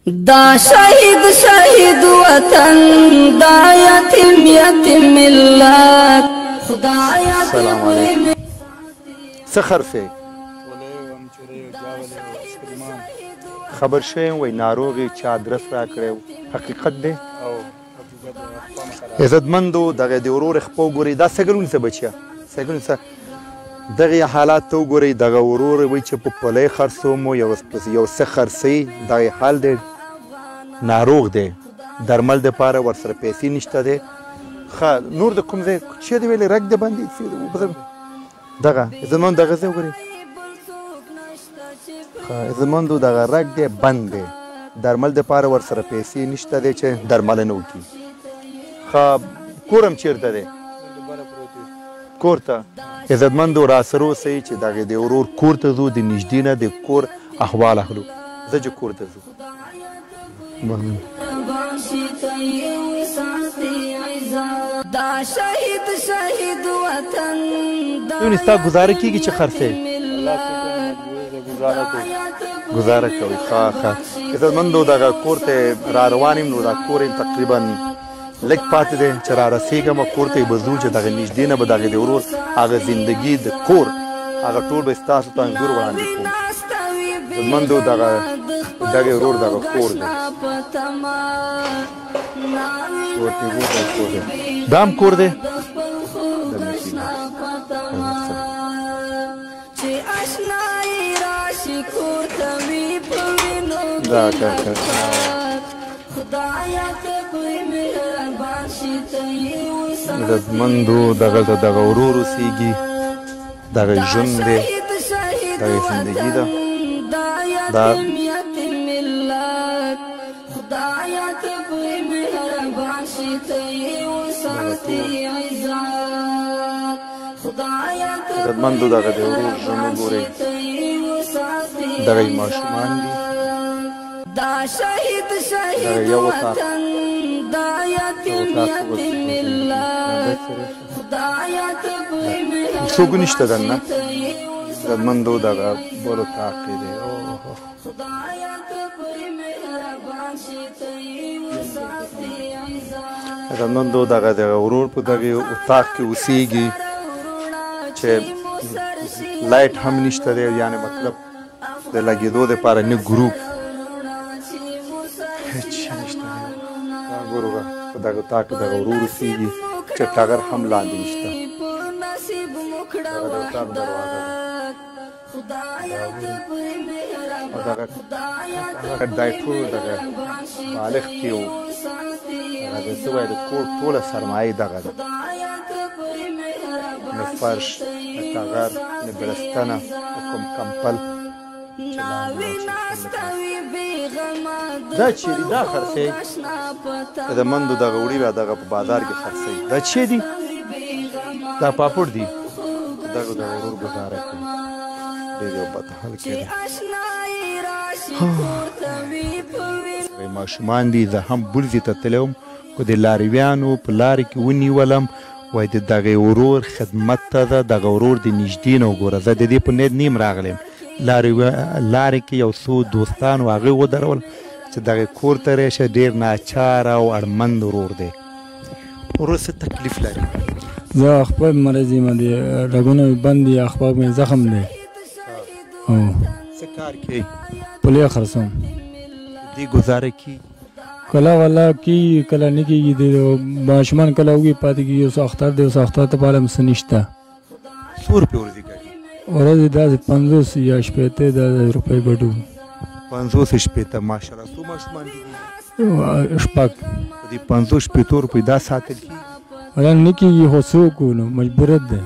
دا شهید شهید وطن دا یتیم یتیم ملت خدایا السلام علیکم. څه خرفې خبر شویم وای ناروغي چا ادرس را کړی حقیقت دی عزتمندو دغه د ورور خپو ګوري دا سګرون څه بچیا سګرون څه دغه حالات ته وګورئ دغه ورور وایي چې په پلی خرڅوم یو څه خرڅوي دغه حال دی ناروغ دی درمل دپاره ورسره پیسې نشته دی ښه نور د کوم ځای چې دی ویلې رګ د باندې دغه عزتمند دغه ځای وګورئ ښه عزتمندو دغه رګ دی بند دی درمل دپاره ورسره پیسې نشته دی چې درملنه وکړي ښه کور هم چېرته دی کور ته عزتمندو راسره اوسئ چې دغه د ورور کور ته ځو د نږدې نه د کور احوال اخلو زه چې کور ته ځو دا شهید شهید وطن یونې ستا ګزاره کېږي چې خرڅې ګزاره کوي ښه ښه عزتمندو دغه کور ته را روان یم نو دا کور یم تقریبا لږ پاتې دی چې را رسېږم کور ته یې به ځو چې دغه نږدې نه به دغه د ورور هغه زندګي د کور هغه ټول به ستاسو ته انځور وړاندې کوم عزتمندو دغه ورور دغه کور دی دا هم کور دی دا عزتمندو دغلته دغه ورور اوسېږي دغه ژوند دی دغه زندګي ده دا عزتمندو دغه د ورور ژوند وګورئ دغه یې ماشومان دي دغه یو اطاق څوک نشته دننه عزتمندو دغه بل اطاق کې دی عزتمندو دغه ورور په دغه اطاق کې اوسېږي چې لایټ هم نشته دی یعنې مطلب د لګېدو دپاره نه ګروپ هېڅ شی نشته دی دا ګورو په دغه اطاق کې دغه ورور اوسېږي چې ټغر هم لاندې نشته دغه د اطاق دروازه ده دغه دای ټول دغه بالغ کې و هغه څه وایي د کور ټوله سرمایه دغه ده نه فرش نه ټغر نه بلستنه نه کوم کمپل دا چیرې دا خرڅوي عزتمندو دغه وړي بیا دغه په بازار کې خرڅوي دا چې دي دا پاپړ دي دغه د ورور ګزاره کوي ډېر یو بد حال کې دی ماشومان دي زه هم بلځې ته تللی وم خو د لارویانو په لارې کې ونیولم وایي د دغه ورور خدمت ته ده دغه ورور د نږدې نه وګوره زه د دې په نیت نیم راغلی یم لارې کې یو څو دوستان و هغوی ودرول چې دغه کور ته راشي ډېر ناچاره او اړمند ورور دی ورور څه تکلیف لري زه خپل مرض یم د رګونه مې بند دي اخبار مې زخم دی څه کار کوي پلی خرڅوم دې ګزاره کي کله والا کی کله نه کېږي د ماشومان کله وږي پاتې کېږي اوس اختر دی اوس اختر ته پاله هم څه نشته څو روپۍ ورځي کوي ورځې داسې 50 یا شپېته روپۍ ګټو 50 شپېته ماشاءالله څو ماشومان دي شپږ په دې 50 شپېتو روپۍ دا ساتل کېږي ولا نه کېږي خو څوک نو مجبوریت دی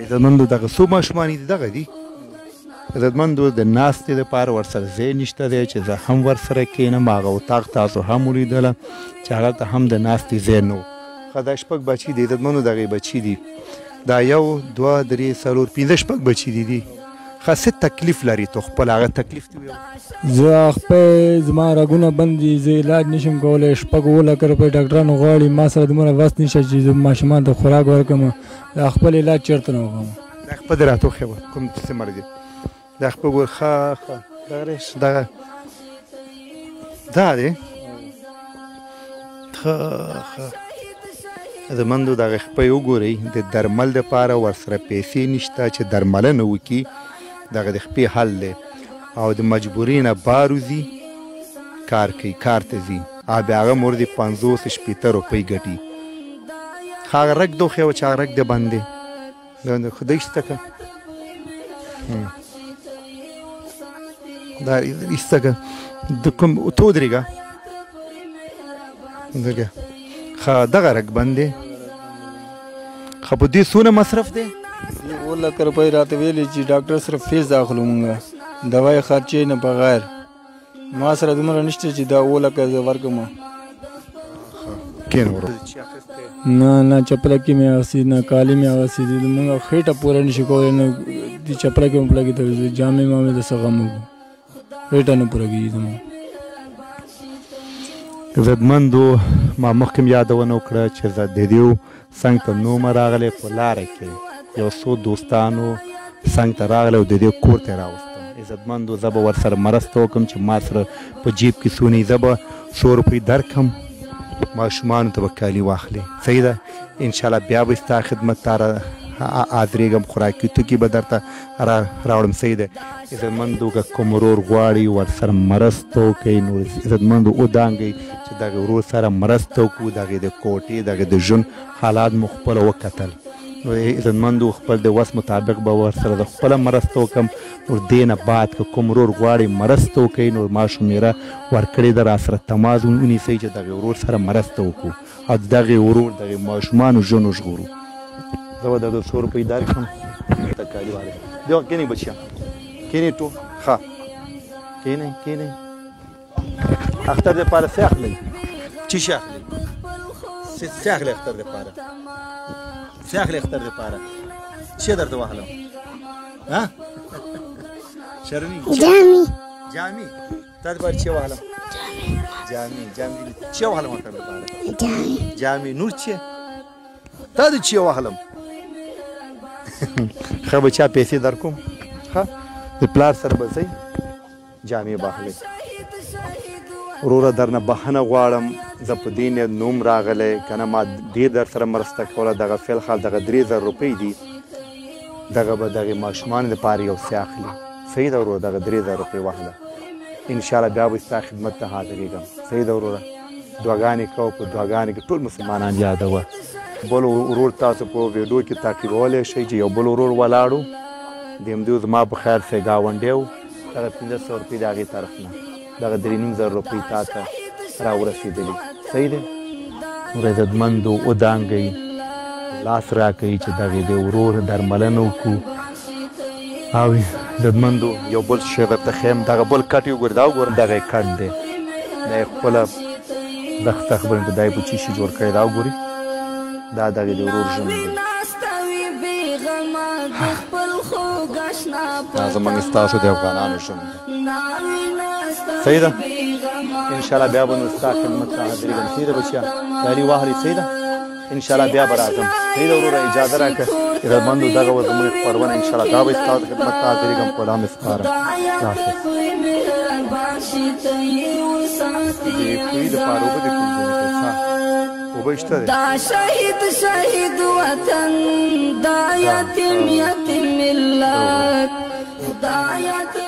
عزتمندو دغه څو ماشومان دي دغه دي عزتمندو د ناستې دپاره ورسره ځای نشته دی چې زه هم ورسره کښېنم هغه اطاق تاسو هم ولیدله چې هغلته هم د ناستې ځای نه و ښه دا شپږ بچي دي عزتمندو دغې بچي دي دا 1 2 3 4 5 شپږ بچي دي ښه څه تکلیف لري تو خپل هغه تکلیف دي زه خپل زما رګونه بند دي زه علاج نشم کولی شپږ 7 لکه روپۍ ډاکټرانو غواړي ما سره دومره وس نشته چې زه ماشومان ته خوراک ورکړم دا خپل علاج چېرته نه وکړم دا خپل راټوخې کوم څه مرګ دا خپل ګور ښه دغه دا دی زمندو دغه خپې وګورئ د درمل دپاره ورسره پیسې نشته چې درملنه وکړي دغه د خپې حل دی او د مجبورۍ نه بار وځي کار کوي کار ته ځي او بیا هغه مور د 50-60 روپۍ ګټي هغه رګ دوخې و چې هغه رګ دی بند دی خدای شته که دا ایسته که د کوم تو درېږه دغه رګ بند دی ښه په دې څونه مصرف دی 2 لک روپۍ راته ویلي چې ډاکټر سره فیس داخلو مونږه دوای خرچې نه بغیر ما سره دومره نشته چې دا 2 لکه زه ورکړم نه چپله کې مې اغوستي نه کالي مې اغوستي دي مونږ خېټه پوره نشي کولی نه دې چپله کې مو پوره کېږي جامې مامې د څه غم وکړو خېټه نه پوره کېږي زموږ عزتمندو ما مخکې یادونه وکړه چې زه د دې څنګ ته نومه راغلی په لاره کې یو څو دوستانو څنګ ته راغلی او د دې کور ته یې راوستم عزتمندو زه به ورسره مرسته وکړم چې ما سره په جیب کې څونه زه به 100 روپۍ درکړم ماشومانو ته به کالي واخلي صحیح ده انشاءالله بیا به ستا خدمت ته حاضرېږم خوراکي توکي به درته راوړم صحیح ده عزتمندو که کوم ورور غواړي ورسره مرسته وکړئ نو عزتمندو ودانګئ چې دغه ورور سره مرسته وکړو دغې د کوټې دغې د ژوند حالات مو خپله وکتل نو عزتمندو خپل د وس مطابق به ورسره د خپله مرسته وکړم نو دې نه بعد که کوم ورور غواړي مرسته وکړئ نو ما شمېره ورکړې ده راسره تماس ونیسئ چې دغې ورور سره مرسته وکړو او د دغې ورور دغې ماشومانو ژوند وژغورو زه به درته 100 روپۍ درکړم ته کالي واخلې دیو کښېنئ بچیان کښېنئ ټول ښه کښېنئ اختر دپاره څه اخلئ څه شی اخلئ څه اخلئ اختر دپاره څه اخلئ اختر دپاره څه درته واخلم شرمي جامې تا دپاره څه واخلم جامې څه واخلم اختر دپاره جامې نور څه تا د څه واخلم ښه بچا پیسې در کوم ښه د پلار سره به ځئ جامې به اخلئ وروره درنه بخښنه غواړم زه په دې نیت نوم راغلی که نه ما ډېر در سره مرسته کوله دغه فی الحال دغه 3000 روپۍ دي دغه به دغې ماشومانو دپاره یو څه اخلي صحیح ده وروره دغه 3000 روپۍ واخله انشاءالله بیا به ستا خدمت ته حاضرېږم صحیح ده وروره دعاګانې کوه په دعاګانې کې ټول مسلمانان یادوه بل ورور تاسو په ویډیو کې تعقیبولی شئ چې یو بل ورور ولاړو د همدې زما په خیر سه ګاونډی و دغه 1500 روپۍ د هغې طرف نه دغه 3500 روپۍ تا ته راورسېدلي صحیح دی نور عزتمندو ودانګئ لاس راکوئ چې دغې د ورور درملنه وکړو او عزتمندو یو بل شی درته ښیم دغه بل کټ یې وګورئ دا وګورم دغه یې کټ دی دا یې خپله دښته خبرې په دا یې په چی شي جوړ کړی دا وګورئ دا دغې د ورور ژوند دی دا زموږ ستاسو د افغانانو ژوند دی صحیح ده انشاءالله بیا به نو ستا خدمت ته حاضرېږم صحیح ده بچیان کالي واخلئ صحیح ده انشاءالله بیا به راځم صحیح ده وروره اجازه راکړه عزتمندو دغه وه زموږ خپرونه انشاءالله دا به ستا خدمت ته حاضرېږم په الله مې سپارم د کوی دپاره اوبه د کوم ځای پیسه اوبه شته دی دا شهید وطن دا یتیم ملت خدایه